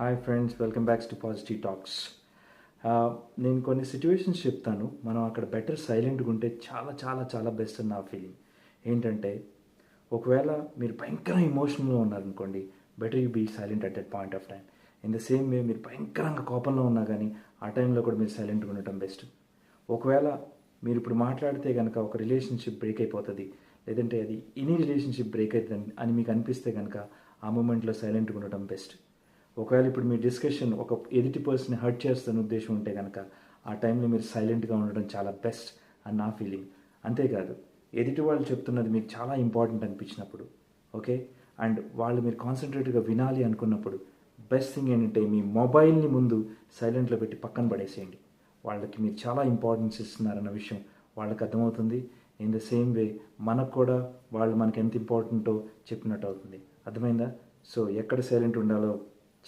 Hi friends, welcome back to positive talks. నేను కొన్ని situations చెప్తాను. మనం అక్కడ బెటర్ సైలెంట్గా ఉంటే చాలా చాలా చాలా బెస్ట్ అని నా ఫీలింగ్. ఏంటంటే, ఒకవేళ మీరు భయంకర ఎమోషనల్గా ఉన్నారనుకోండి, better you be silent at that point of time. In the same way మీరు భయంకరంగా కోపంలో ఉన్నా కానీ ఆ టైంలో కూడా మీరు సైలెంట్గా ఉండటం బెస్ట్. ఒకవేళ మీరు ఇప్పుడు మాట్లాడితే కనుక ఒక రిలేషన్షిప్ బ్రేక్ అయిపోతుంది, లేదంటే అది ఎనీ రిలేషన్షిప్ బ్రేక్ అవుతుంది అని మీకు అనిపిస్తే కనుక ఆ మూమెంట్లో సైలెంట్గా ఉండటం బెస్ట్. ఒకవేళ ఇప్పుడు మీ డిస్కషన్ ఒక ఎదుటి పర్సన్ హర్ట్ చేస్తున్న ఉద్దేశం ఉంటే కనుక ఆ టైంలో మీరు సైలెంట్గా ఉండడం చాలా బెస్ట్ అని నా ఫీలింగ్. అంతేకాదు, ఎదుటి వాళ్ళు చెప్తున్నది మీకు చాలా ఇంపార్టెంట్ అనిపించినప్పుడు, ఓకే, అండ్ వాళ్ళు మీరు కాన్సన్ట్రేట్గా వినాలి అనుకున్నప్పుడు బెస్ట్ థింగ్ ఏంటంటే మీ మొబైల్ని ముందు సైలెంట్లో పెట్టి పక్కన పడేసేయండి. వాళ్ళకి మీరు చాలా ఇంపార్టెన్స్ ఇస్తున్నారన్న విషయం వాళ్ళకి అర్థమవుతుంది. ఇన్ ద సేమ్ వే మనకు కూడా వాళ్ళు మనకి ఎంత ఇంపార్టెంటో చెప్పినట్టు అవుతుంది. అర్థమైందా? సో ఎక్కడ సైలెంట్ ఉండాలో